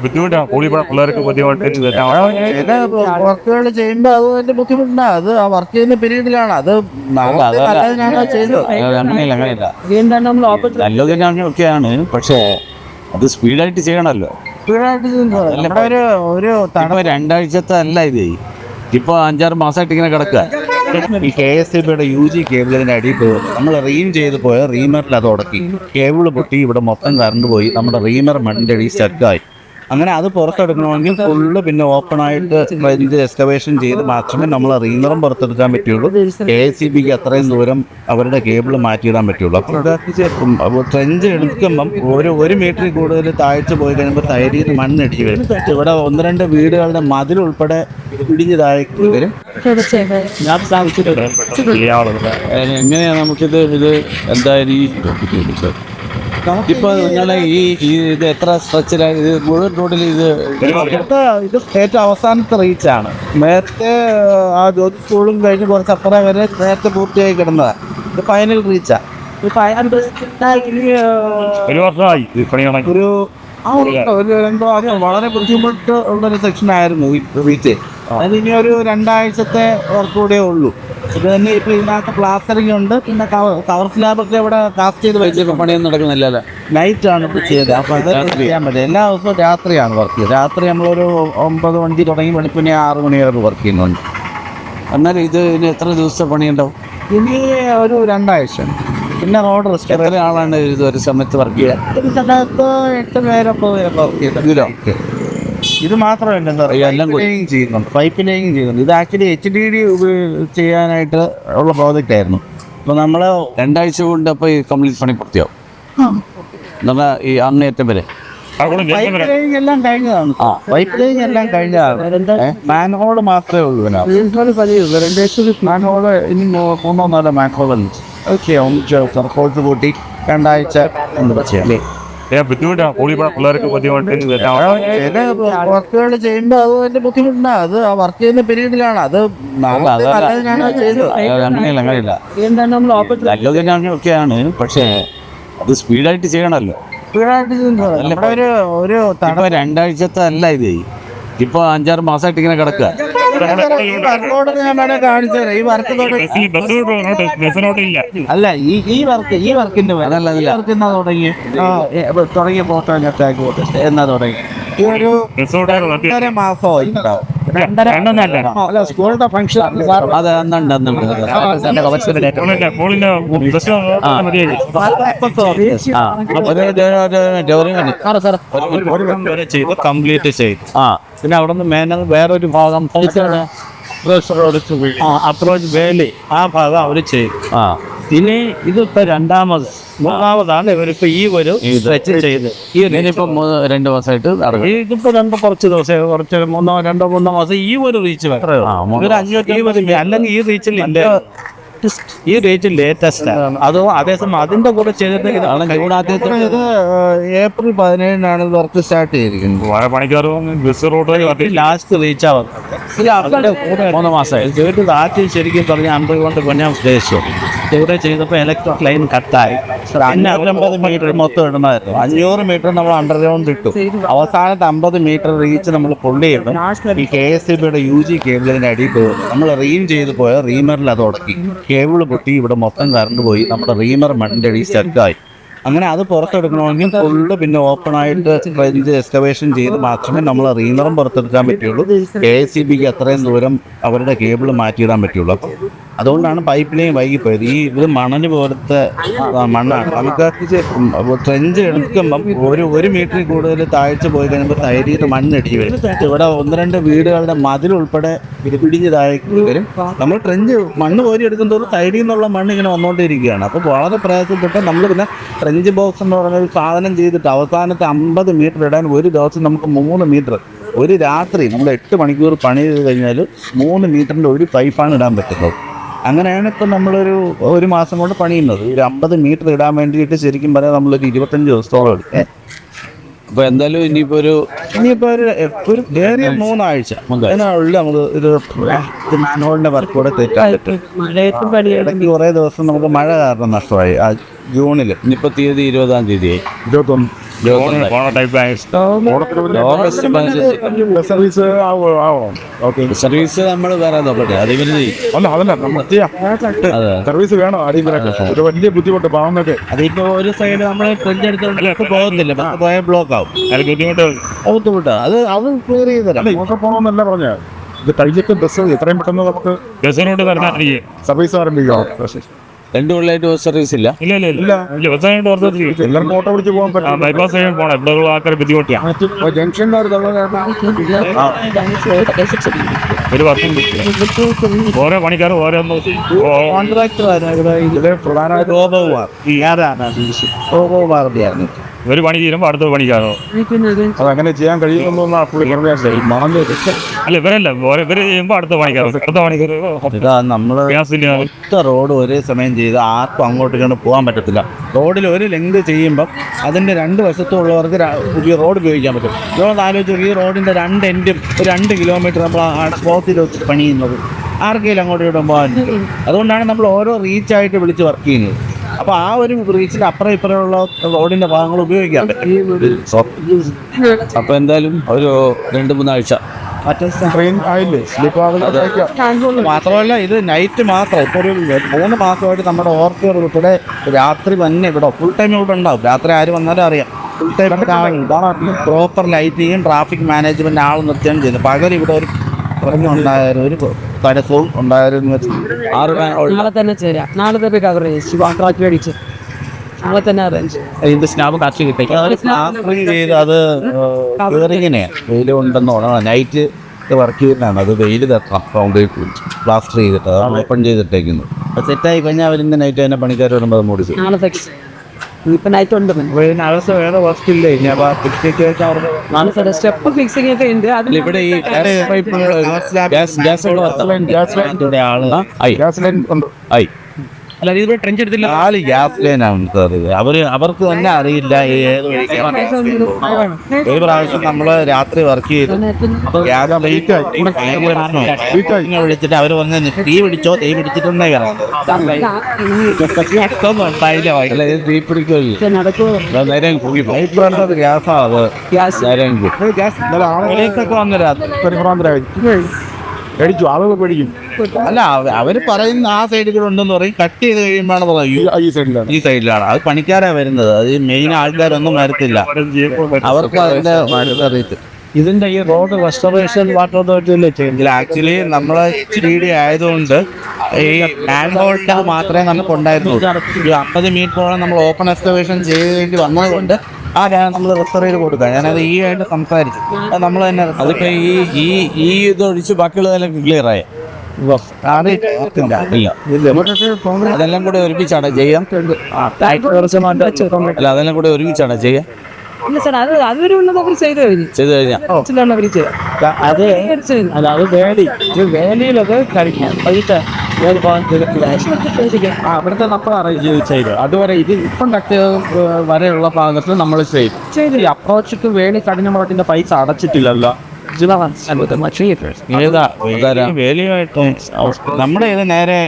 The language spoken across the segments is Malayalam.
ബുദ്ധിമുട്ടാണ് കൂലിപ്പണ പിള്ളേർക്ക് ബുദ്ധിമുട്ട് ചില വർക്കുകൾ ചെയ്യുമ്പോൾ അത് അതിന്റെ ബുദ്ധിമുട്ടുണ്ട്. അത് ആ വർക്ക് ചെയ്യുന്ന പീരീഡിലാണ് അത് ചെയ്യുന്നത്. അങ്ങനെയില്ല നല്ലതൊക്കെയാണ്, പക്ഷേ അത് സ്പീഡായിട്ട് ചെയ്യണമല്ലോ. ഒരു രണ്ടാഴ്ചത്തെ അല്ല ഇത്, ഇപ്പോൾ 5-6 മാസമായിട്ട് ഇങ്ങനെ കിടക്കുക. ഈ KSEBയുടെ UG കേബിളിന്റെ അടിയിൽ പോയി നമ്മൾ റീം ചെയ്ത് പോയ റീമറിൽ അത് ഉടക്കി കേബിൾ പൊട്ടി, ഇവിടെ മൊത്തം കറണ്ട് പോയി, നമ്മുടെ റീമർ മണ്ണിന്റെ അടിയിൽ സ്റ്റക്കായി. അങ്ങനെ അത് പുറത്തെടുക്കണമെങ്കിൽ ഫുള്ള് പിന്നെ ഓപ്പൺ ആയിട്ട് ഇത് എക്സ്കവേഷൻ ചെയ്ത് മാത്രമേ നമ്മൾ റീമറും പുറത്തെടുക്കാൻ പറ്റുള്ളൂ. KSEBക്ക് അത്രയും ദൂരം അവരുടെ കേബിൾ മാറ്റിയിടാൻ പറ്റുള്ളൂ. അപ്പോൾ ട്രെഞ്ച് എടുക്കുമ്പം ഒരു മീറ്ററിൽ കൂടുതൽ താഴ്ച പോയി കഴിയുമ്പോൾ തൈരിയിൽ നിന്ന് മണ്ണിടിച്ച് വരും. ഇവിടെ 1-2 വീടുകളുടെ മതിലുൾപ്പെടെ ഇടിഞ്ഞ് താഴേക്ക് വരും. എങ്ങനെയാണ് നമുക്കിത് എന്തായാലും ഇപ്പൊ നിങ്ങളെ ഇത് എത്ര സ്ട്രെച്ചിലായി? ഇത് മുഴുവൻ റോഡിൽ ഇത് ഏറ്റവും അവസാനത്തെ റീച്ചാണ്. നേരത്തെ ആ ജ്യോതി സ്കൂളും കഴിഞ്ഞ് കുറച്ചപ്പുറം വരെ നേരത്തെ പൂർത്തിയായി കിടന്നതാണ്. ഇത് ഫൈനൽ റീച്ചാണ്. ഒരു വർഷമായി ഒരു 2 ആദ്യം വളരെ ബുദ്ധിമുട്ട് ഉള്ളൊരു സെക്ഷനായിരുന്നു ഈ റീച്ച്. അതിനി ഒരു 2 ആഴ്ചത്തെ വർക്ക് കൂടെ ഉള്ളൂ. ഇത് തന്നെ ഇപ്പൊ ഇതിനകത്ത് പ്ലാസ്റ്ററിംഗ് ഉണ്ട്, പിന്നെ കവർ സ്ലാബൊക്കെ ഇവിടെ കാസ്റ്റ് ചെയ്ത് വെച്ചേക്കും. പണിയൊന്നും നടക്കുന്നില്ല, നൈറ്റാണ് ഇപ്പോൾ ചെയ്തത്. അപ്പോൾ അത് ചെയ്യാൻ പറ്റും. എല്ലാ ദിവസവും രാത്രിയാണ് വർക്ക് ചെയ്യുന്നത്. രാത്രി നമ്മളൊരു 9 മണി തുടങ്ങി വെളുപ്പിനെ 6 മണി വരെ വർക്ക് ചെയ്യുന്നുണ്ട്. എന്നാലും ഇനി എത്ര ദിവസത്തെ പണിയുണ്ടാവും? ഇനി ഒരു 2 ആഴ്ച. പിന്നെ റോഡ് റെസ്റ്റ്. എത്ര ആളാണ് ഇത് ഒരു സമയത്ത് വർക്ക് ചെയ്യുക? ഒരു സമയത്ത് 8 പേരൊക്കെ വർക്ക് ചെയ്യുന്നത്. ഇത് മാത്രമല്ല, എന്താ പറയുക, ചെയ്യുന്നുണ്ട്, പൈപ്പ് ലൈനിങ് ചെയ്യുന്നുണ്ട്. ഇത് ആക്ച്വലി HDD ചെയ്യാനായിട്ട് ഉള്ള പ്രോജക്റ്റ് ആയിരുന്നു. അപ്പോൾ നമ്മൾ 2 ആഴ്ച കൊണ്ട് അപ്പോൾ ഈ കംപ്ലീറ്റ് പണി പൂർത്തിയാവും. എന്നാൽ ഈ അങ്ങേറ്റം വരെ പൈപ്പ് ലൈനിങ് എല്ലാം കഴിഞ്ഞതാണ്. പൈപ്പ് ലൈനിങ് എല്ലാം കഴിഞ്ഞതാണ്. മാൻഹോൾ മാത്രമേ ഉള്ളൂ. മാൻഹോൾ ഇനി 3-4 മാൻഹോൾ കോഴ്സ് കൂട്ടി 2 ആഴ്ച എന്താ ചെയ്യാം. ബുദ്ധിമുട്ടാണ് കൂലിപ്പണ പിള്ളേർക്ക് ബുദ്ധിമുട്ട് ചില വർക്കുകൾ ചെയ്യുമ്പോൾ അത് അതിന്റെ ബുദ്ധിമുട്ടുണ്ട്. അത് ആ വർക്ക് ചെയ്യുന്ന പീരീഡിലാണ് അത് ചെയ്യുന്നത്. അങ്ങനെയില്ല നല്ലതൊക്കെയാണ്, പക്ഷേ അത് സ്പീഡായിട്ട് ചെയ്യണമല്ലോ. ഒരു 2 ആഴ്ചത്തെ അല്ല ഇത്, ഇപ്പോൾ 5-6 മാസമായിട്ട് ഇങ്ങനെ കിടക്കുക. അല്ല ഈ വർക്കിന്റെ തുടങ്ങിയ ഫോട്ടോ എന്നാ തുടങ്ങി ഈ ഒരു 2.5 മാസമായി. സ്കൂളിന്റെ ഫംഗ്ഷൻ അത് കംപ്ലീറ്റ് ചെയ്തു. പിന്നെ അവിടെ നിന്ന് മേനത് വേറൊരു ഭാഗം അപ്രോച്ച് വേലി ആ ഭാഗം അവർ ചെയ്തു. ഇനി ഇതിപ്പോ മൂന്നാമതാണ് ഇവരിപ്പോ ഈ ഒരു സ്ട്രെച്ച് ചെയ്ത്. ഇനിയിപ്പോ 2 മാസമായിട്ട് ഇതിപ്പോ കുറച്ച് ദിവസം, കുറച്ച് 2-3 മാസം ഈ ഒരു റീച്ച് വരും. 520 അല്ലെങ്കിൽ ഈ റീച്ചിൽ ലേറ്റസ്റ്റ് ആണ്. അതേസമയം അതിന്റെ കൂടെ ചെയ്തിട്ട് ഏപ്രിൽ 17-നാണ് വർക്ക് സ്റ്റാർട്ട് ചെയ്തിരിക്കുന്നത്. പണിക്കാരും ബസ് റോഡ് ലാസ്റ്റ് റീച്ച് ആവുന്നത് 3 മാസമായി. ആദ്യം ശരിക്കും പറഞ്ഞ 50 കൊണ്ട് ഞാൻ ഉദ്ദേശിച്ചു. ഇവിടെ ചെയ്തപ്പോൾ ഇലക്ട്രിക് ലൈൻ കട്ടായി. 50 മീറ്റർ മൊത്തം ഇടണമായിരുന്നു. 500 മീറ്റർ നമ്മൾ അണ്ടർഗ്രൗണ്ട് ഇട്ടു. അവസാനത്തെ 50 മീറ്റർ റീച്ച് നമ്മൾ പുള്ളി ചെയ്തു. ഈ KSEBയുടെ UG കേബിളിന്റെ അടിയിൽ പോയി നമ്മൾ റീം ചെയ്ത് പോയ റീമറിൽ അത് ഉടക്കി, കേബിൾ പൊട്ടി, ഇവിടെ മൊത്തം കറണ്ട് പോയി, നമ്മുടെ റീമർ മണ്ണിന്റെ അടിയിൽ സ്റ്റക്കായി. അങ്ങനെ അത് പുറത്തെടുക്കണമെങ്കിൽ ഫുള്ള് പിന്നെ ഓപ്പൺ ആയിട്ട് ഇത് എക്സ്കവേഷൻ ചെയ്ത് മാത്രമേ നമ്മൾ റീമറും പുറത്തെടുക്കാൻ പറ്റുള്ളൂ. KSEBക്ക് അത്രയും ദൂരം അവരുടെ കേബിൾ മാറ്റിയിടാൻ പറ്റുള്ളൂ. അപ്പോൾ അതുകൊണ്ടാണ് പൈപ്പ് ലൈൻ വൈകിപ്പോയത്. ഇത് മണൽ പോലത്തെ മണ്ണാണ്. നമുക്ക് ട്രെഞ്ച് എടുക്കുമ്പം ഒരു മീറ്ററിൽ കൂടുതൽ താഴ്ച പോയി കഴിയുമ്പോൾ തൈരിയിൽ നിന്ന് മണ്ണിടിച്ച് വരും. ഇവിടെ 1-2 വീടുകളുടെ മതിലുൾപ്പെടെ ഇടിഞ്ഞ് താഴേക്ക് വരും. നമ്മൾ ട്രെഞ്ച് മണ്ണ് കോരി എടുക്കുമ്പോൾ സൈഡിൽ നിന്നുള്ള മണ്ണ് ഇങ്ങനെ വന്നുകൊണ്ടിരിക്കുകയാണ്. അപ്പോൾ വളരെ പ്രയാസപ്പെട്ട് നമ്മൾ പിന്നെ ട്രെഞ്ച് ബോക്സ് എന്ന് പറഞ്ഞ ഒരു സാധനം ചെയ്തിട്ട് അവസാനത്തെ 50 മീറ്റർ ഇടാൻ ഒരു ദിവസം നമുക്ക് 3 മീറ്റർ, ഒരു രാത്രി നമ്മൾ 8 മണിക്കൂർ പണി ചെയ്ത് കഴിഞ്ഞാൽ 3 മീറ്ററിൻ്റെ ഒരു പൈപ്പാണ് ഇടാൻ പറ്റുന്നത്. അങ്ങനെയാണ് ഇപ്പം ഒരു മാസം കൊണ്ട് പണിയുന്നത്. ഒരു 50 മീറ്റർ ഇടാൻ വേണ്ടിയിട്ട് ശരിക്കും പറയാം നമ്മളൊരു 25 ദിവസത്തോളം എടുക്കും. അപ്പോൾ എന്തായാലും ഇനിയിപ്പോൾ ഒരു 3 ആഴ്ച അതിനുള്ളിൽ നമുക്ക് ഇത് മാൻഹോളിൻ്റെ വർക്ക് കൂടെ തെറ്റായിട്ട് ഇടയ്ക്ക് കുറേ ദിവസം നമുക്ക് മഴ കാരണം നഷ്ടമായി. ജൂണിൽ ഇനിയിപ്പോൾ തീയതി 20-ാം തീയതിയായി. പോണ ടൈപ്പ് സർവീസ് ആവണം. ഓക്കെ, സർവീസ് നമ്മൾ വേറെ നോക്കട്ടെ, അത് ഇവര് ചെയ്യും. അല്ല അതല്ല നമ്മൾ ചെയ്യാം. സർവീസ് വേണം അടിയന്തരമായിട്ട്. ഒരു വലിയ ബുദ്ധിമുട്ട് പാവുന്നൊക്കെ. അതിപ്പോ ഒരു സൈഡ് നമ്മൾ ഫ്രണ്ട് എടുത്തോണ്ട് പോകുന്നില്ല, ബസ് പോയ ബ്ലോക്ക് ആവും. ബുദ്ധിമുട്ടാ അത് ക്ലിയർ ചെയ്ത് തരാം. അല്ല ഇങ്ങോട്ട് പോകണമെന്നല്ല പറഞ്ഞത്. ഇത് കഴിഞ്ഞിട്ട് ബസ് എത്രയും പെട്ടെന്ന് നമുക്ക് ബസ്സിനോട്ട് തരണം. സർവീസ് ആരംഭിക്കാം. 2 കൊല്ലമായിട്ട് ബസ് സർവീസ് ഇല്ല. ഇല്ല ബസ്സായിട്ട് എല്ലാവർക്കും ഓട്ടോ പിടിച്ച് പോകാൻ പറ്റും. ബൈപ്പാസ് ചെയ്യാൻ പോണം. ഇവിടെ ആൾക്കാർ ബുദ്ധിമുട്ടിയാണ്. ജംഗ്ഷനിൽ ഒരു വർഷം ഓരോ പണിക്കാരും ഓരോ പ്രധാനമായിട്ട് ഒരു പണി തീരുമ്പോൾ അടുത്ത പണിക്കാരോ. അതങ്ങനെ ചെയ്യാൻ കഴിയുമെന്നൊന്നും അല്ല ഇവരല്ല, ഇവര് ചെയ്യുമ്പോൾ അടുത്ത പണിക്കാരോ. നമ്മള് റോഡ് ഒരേ സമയം ചെയ്ത് ആർക്കും അങ്ങോട്ട് ഇങ്ങോട്ട് പോകാൻ പറ്റത്തില്ല. റോഡിൽ ഒരു ലെങ്ത് ചെയ്യുമ്പം അതിൻ്റെ 2 വശത്തുള്ളവർക്ക് പുതിയ റോഡ് ഉപയോഗിക്കാൻ പറ്റും. ഇതുകൊണ്ട് ആലോചിച്ചു, ഈ റോഡിൻ്റെ 2 എൻഡും 2 കിലോമീറ്റർ നമ്മൾ ആ സ്പോട്ടിൽ വെച്ച് പണിയുന്നത് ആർക്കെങ്കിലും അങ്ങോട്ട് ഇങ്ങോട്ടും പോകാൻ പറ്റും. അതുകൊണ്ടാണ് നമ്മൾ ഓരോ റീച്ചായിട്ട് വിളിച്ച് വർക്ക് ചെയ്യുന്നത്. അപ്പോൾ ആ ഒരു റീച്ചിൽ അപ്പുറം ഇപ്പുറമുള്ള റോഡിൻ്റെ ഭാഗങ്ങൾ ഉപയോഗിക്കാൻ പറ്റും. അപ്പോൾ എന്തായാലും ഒരു 2-3 ആഴ്ച ട്രെയിൻ ആയില്ലേ, സ്ലീപ്പ് മാത്രമല്ല ഇത് നൈറ്റ് മാത്രം. ഇപ്പോൾ ഒരു 3 മാസമായിട്ട് നമ്മുടെ ഓർക്കർ ഉൾപ്പെടെ രാത്രി തന്നെ ഇവിടെ ഫുൾ ടൈം ഇവിടെ ഉണ്ടാവും. രാത്രി ആര് വന്നാലും അറിയാം, ഫുൾ ടൈം പ്രോപ്പർ ലൈറ്റിങ്ങും ട്രാഫിക് മാനേജ്മെൻറ്റ് ആൾ നിർത്തിയാണ് ചെയ്യുന്നത്. പകൽ ഇവിടെ ഒരു ഉണ്ടായിരുന്നു, ഒരു തടസ്സവും ഉണ്ടായിരുന്നു. 6 നാളെ തന്നെ ചേരാം. നാളെ തന്നെ കവർ ചെയ്ത് അടിച്ച് നാളെ തന്നെ അറേഞ്ച് ഇത് സ്നാപ്പ് കാശ് കിട്ടി ചെയ്ത് അത് കയറിങ്ങനെ വെയിൽ കൊണ്ടെന്നോണം നൈറ്റ് വർക്ക് ചെയ്യുന്നതാണ്. അത് വെയിൽ തട്ടാം പ്ലാസ്റ്റർ ചെയ്തിട്ട് അതാണ് ഓപ്പൺ ചെയ്തിട്ടേക്കുന്നത്. അത് സെറ്റായി കഴിഞ്ഞാൽ അവരിന്ന് നൈറ്റ് തന്നെ പണിക്കാർ വരുമ്പോൾ അത് മൂടി നാളെ ഫിക്സ്. ഇപ്പം നൈറ്റ് ഉണ്ട് അവസ്ഥ വേറെ വർക്ക് ഇല്ല. ഇനി അപ്പോൾ നാളെ സ്റ്റെപ്പ് ഫിക്സിംഗ് ഒക്കെ ഉണ്ട്. അതിൽ ഇവിടെ ഈ ഗ്യാസ് ലൈൻ ഉണ്ട്. ആയി അല്ല ഇതിവിടെ ട്രെഞ്ച് എടുത്തില്ല. 4 ഗ്യാസ് ലൈനാണ് സാർ. ഇത് അവർക്ക് തന്നെ അറിയില്ല ഏത് വഴിക്കാണ്. ഒരു പ്രാവശ്യം നമ്മൾ രാത്രി വർക്ക് ചെയ്തു, ഗ്യാസ് വിളിച്ചിട്ട് അവർ പറഞ്ഞ തീ പിടിച്ചോ, തീ പിടിച്ചിട്ടുണ്ടേ തീ പിടിക്കില്ല. നേരം കൂടി ഗ്യാസാണ് അത്. നേരം കൂടിയൊക്കെ വന്നു രാത്രി പരിഭ്രാന്തരായി പേടിച്ചു, ആളുകൾ പേടിക്കും. അല്ല അവര് പറയുന്ന ആ സൈഡിൽ കൂടെ ഉണ്ടെന്ന് പറയും. കട്ട് ചെയ്ത് കഴിയുമ്പോഴാണ് പറയും ഈ സൈഡിലാണ്. ഈ സൈഡിലാണ്. അത് പണിക്കാരാ വരുന്നത്. അത് മെയിൻ ആൾക്കാരൊന്നും വരത്തില്ല. അവർക്ക് അതിന്റെ അറിയത്തില്ല. ഇതിന്റെ ഈ റോഡ് റെസ്റ്റോറേഷൻ വാട്ടർ അതോറിറ്റിയിലെ ചെയ്യുന്നില്ല. ആക്ച്വലി നമ്മളെ HDD ആയതുകൊണ്ട് ഈ ഹാൻഡ് ഹോൾഡ് മാത്രമേ നമുക്ക് ഉണ്ടായിരുന്നുള്ളൂ. ഈ 50 മീറ്ററോളം നമ്മൾ ഓപ്പൺ എക്സ്കവേഷൻ ചെയ്യേണ്ടി വന്നതുകൊണ്ട് ആ നമ്മൾ റെസ്റ്റോർ ചെയ്ത് കൊടുക്കാം. ഞാനത് ഈ ആയിട്ട് സംസാരിച്ചു. അത് നമ്മൾ തന്നെ അതിപ്പോ ഈ ഇതൊഴിച്ച് ബാക്കിയുള്ളതെല്ലാം ക്ലിയർ ആയ അതെല്ലാം കൂടെ ഒരുമിച്ചാണ് ചെയ്യാം. അല്ല അതെല്ലാം കൂടെ ഒരുമിച്ചാണ് ചെയ്യാം. ഇല്ല സാർ, അതൊരു അവർ ചെയ്ത് കഴിഞ്ഞാൽ അവർ ചെയ്യാം. അത് വേലിയിലത് കഴിക്കാം. അവിടുത്തെ നമ്മൾ അറേഞ്ച് ചെയ്ത് അതുവരെ ഇത് ഇപ്പം വരെയുള്ള ഭാഗത്ത് നമ്മൾ ചെയ്തു. ഈ അപ്രോച്ചിക്ക് വേണ്ടി കഠിനമുളത്തിന്റെ പൈസ അടച്ചിട്ടില്ലല്ലോ. വേലിയായിട്ട് നമ്മുടെ ഇത് നേരെ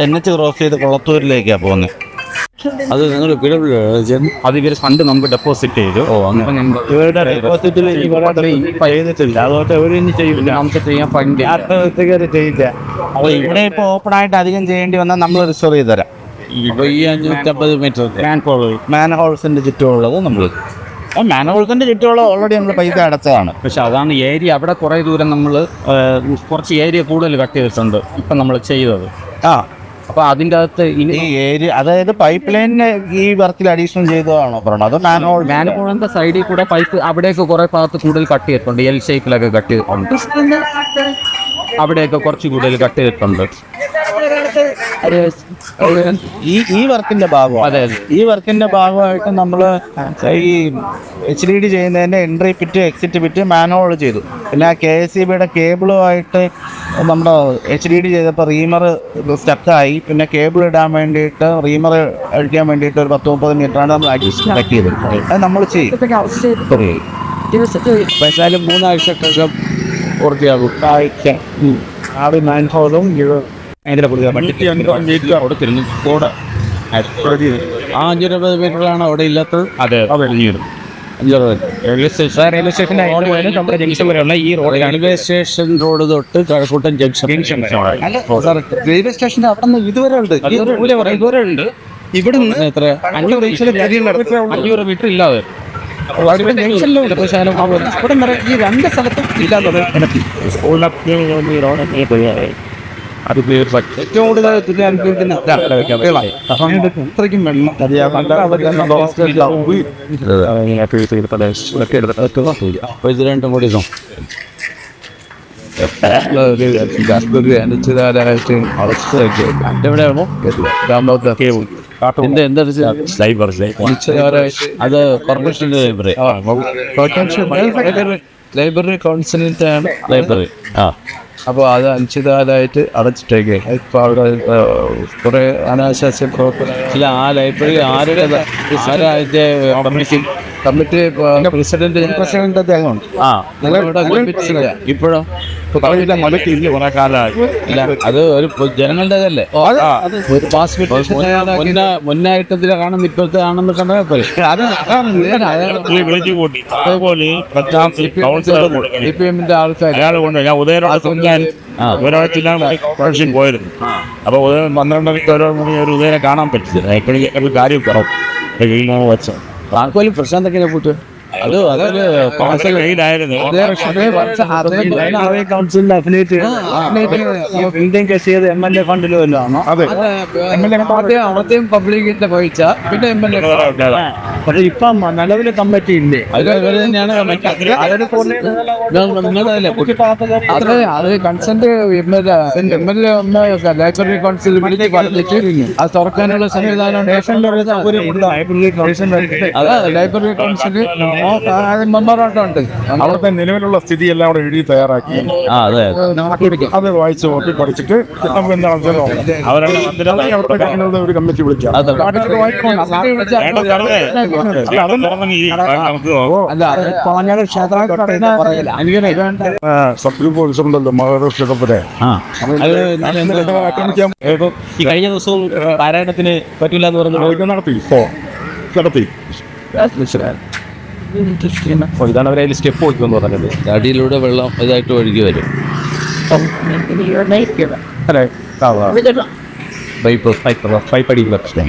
NH ക്രോസ് ചെയ്ത് കുളത്തൂരിലേക്കാണ് പോകുന്നത്. അത് നിങ്ങൾ അത് ഇവർ ഫണ്ട് നമുക്ക് ഡെപ്പോസിറ്റ് ചെയ്തു. ഇവരുടെ ഡെപ്പോസിറ്റിൽ ചെയ്തിട്ടില്ല. അതുകൊണ്ട് ഇവരിനി ചെയ്യില്ല. നമുക്ക് ചെയ്യാൻ ഫണ്ട് ചെയ്യില്ല. അപ്പോൾ ഇവിടെ ഇപ്പോൾ ഓപ്പൺ ആയിട്ട് അധികം ചെയ്യേണ്ടി വന്നാൽ നമ്മൾ റിസർവ് ചെയ്ത് തരാം. ഇപ്പോൾ ഈ 550 മീറ്റർ മാൻ ഹോൾസിന്റെ ചുറ്റുമുള്ളത് നമ്മൾ മാൻ ഹോൾസിന്റെ ചുറ്റുമുള്ളത് ഓൾറെഡി നമ്മൾ പൈസ അടച്ചതാണ്. പക്ഷെ അതാണ് ഏരിയ. അവിടെ കുറേ ദൂരം നമ്മൾ കുറച്ച് ഏരിയ കൂടുതൽ കട്ട് ചെയ്തിട്ടുണ്ട് ഇപ്പം നമ്മൾ ചെയ്തത്. അപ്പോൾ അതിൻ്റെ അകത്ത് ഈ ഏരിയ അതായത് പൈപ്പ് ലൈനിന് ഈ വർക്കിൽ അഡീഷണൽ ചെയ്തതാണോ പറഞ്ഞത്? അത് മാൻഹോളിന്റെ സൈഡിൽ കൂടെ പൈപ്പ് അവിടെയൊക്കെ കുറേ ഭാഗത്ത് കൂടുതൽ കട്ട് ചെയ്തിട്ടുണ്ട്. L ഷേപ്പിലൊക്കെ കട്ട് ചെയ്തിട്ടുണ്ട്. അവിടെയൊക്കെ കുറച്ച് കൂടുതൽ കട്ട് ചെയ്തിട്ടുണ്ട്. ഈ വർക്കിന്റെ ഭാഗം. അതെ ഈ വർക്കിന്റെ ഭാഗമായിട്ട് നമ്മൾ ഈ HDD ചെയ്യുന്നതിന്റെ entry pit, exit pit, manhole ചെയ്തു. പിന്നെ KSEBയുടെ കേബിളുമായിട്ട് നമ്മുടെ HDD ചെയ്തപ്പോൾ റീമർ സ്റ്റക്കായി. പിന്നെ കേബിൾ ഇടാൻ വേണ്ടിയിട്ട് റീമർ അഴിക്കാൻ വേണ്ടിയിട്ട് ഒരു 10-30 മീറ്ററാണ് നമ്മൾ കട്ട് ചെയ്തത്. അത് നമ്മൾ ചെയ്യും. പക്ഷേ 3 ആഴ്ചക്കകം പൂർത്തിയാകും. മാൻഹോളും അതിൻ്റെ കൊടുത്തിരുന്നു കോഡ്. ആ 520 മീറ്ററിലാണ് അവിടെ ഇല്ലാത്തത്. അതെ റെയിൽവേ സ്റ്റേഷൻ്റെ നമ്മുടെ ജംഗ്ഷൻ വരെയുള്ള ഈ റോഡിലാണ് റെയിൽവേ സ്റ്റേഷൻ റോഡ് തൊട്ട് കഴക്കൂട്ടൻ ജംഗ്ഷൻ റെയിൽവേ സ്റ്റേഷന്റെ അവിടെ നിന്ന് ഇതുവരെ ഉണ്ട് ഇതുവരെ ഉണ്ട്. ഇവിടുന്ന് എത്ര 500 മീറ്റർ ഇല്ലാതെ ജംഗ്ഷനിലുണ്ട് പക്ഷേ ഇവിടെ വരെ ഈ രണ്ട് സ്ഥലത്തും ഇല്ലാത്തത് എനിക്ക് അത് ഏറ്റവും കൂടുതൽ ഇതിനെ അനുഭവിക്കുന്ന അത്രയ്ക്കും വെള്ളം അപ്പോൾ ഇത് രണ്ടും കൂടി എവിടെയാണോ അത് കോർപ്പറേഷൻ്റെ ലൈബ്രറി കൗൺസിലിൻ്റെ ആണ് ലൈബ്രറി. അപ്പോൾ അത് അനിശ്ചിതകാലമായിട്ട് അടച്ചിട്ടേക്ക്. ഇപ്പോൾ അവിടെ കുറേ അനാശാസ്യ പ്രവർത്തനം. ആ ലൈബ്രറി ആരുടെ കമ്മിറ്റി പ്രസിഡന്റ് അദ്ദേഹമുണ്ട്. ഇപ്പോഴോ കുറെ കാലമായി ഇല്ല, അത് ഒരു ജനങ്ങളുടേതല്ലേ. ഒരു മുന്നായിട്ട് ഇതിലെ കാണുന്ന ഇപ്പോഴത്തെ ആണെന്ന് കണ്ടാൽ പോരെ. വിളിച്ചു കൂട്ടി. അതേപോലെ CPM ആൾക്കാർ അയാൾ കൊണ്ട് ഞാൻ ഉദയനാഥ് പോയിരുന്നു. അപ്പോൾ ഉദയം 12 ഓരോ മണി ഒരു ഉദയനെ കാണാൻ പറ്റില്ല. എപ്പോഴും കാര്യം കുറവ് വെച്ചോ. താക്കോലും പ്രശാന്തൊക്കെ പോയിട്ട് അത് അതൊരു വെയിലായിരുന്നു. കൗൺസിലിന്റെ അഫിലിയേറ്റ് ഇന്ത്യൻ കേസ് ചെയ്ത് MLA ഫണ്ടിലും എല്ലാം അവിടത്തെയും പബ്ലിക്കിന്റെ പൈസ പിന്നെ MLA. പക്ഷെ ഇപ്പം നിലവിലെ കമ്മിറ്റി ഇല്ലേ അത് തന്നെയാണ് അത് കൺസെന്റ് MLA ലൈബ്രറി കൗൺസിൽ വിളിച്ച് പറഞ്ഞിട്ട് അത് തുറക്കാനുള്ള സംവിധാനം ലൈബ്രറി കൗൺസിൽ മെമ്മറാണ്ട് അവിടുത്തെ നിലവിലുള്ള സ്ഥിതി എല്ലാം അവിടെ എഴുതി തയ്യാറാക്കി അത് വായിച്ച് നോക്കി പഠിച്ചിട്ട് നമുക്ക് എന്താണെന്ന് അവരുടെ ഒരു കമ്മിറ്റി വിളിക്കാം. സബ് പോലീസ് ഉണ്ടല്ലോ മഹാരാഷ്ട്രയുടെ പോലെ ഈ കഴിഞ്ഞ ദിവസവും പാരായണത്തിന് പറ്റില്ല എന്ന് പറഞ്ഞു നടത്തി ഇതാണ് അവർ അതിൽ സ്റ്റെപ്പ് കൊടുക്കുമെന്ന് പറഞ്ഞത്. അടിയിലൂടെ വെള്ളം ഇതായിട്ട് ഒഴുകി വരും. പൈപ്പ് അടിക്കുന്ന പ്രശ്നം.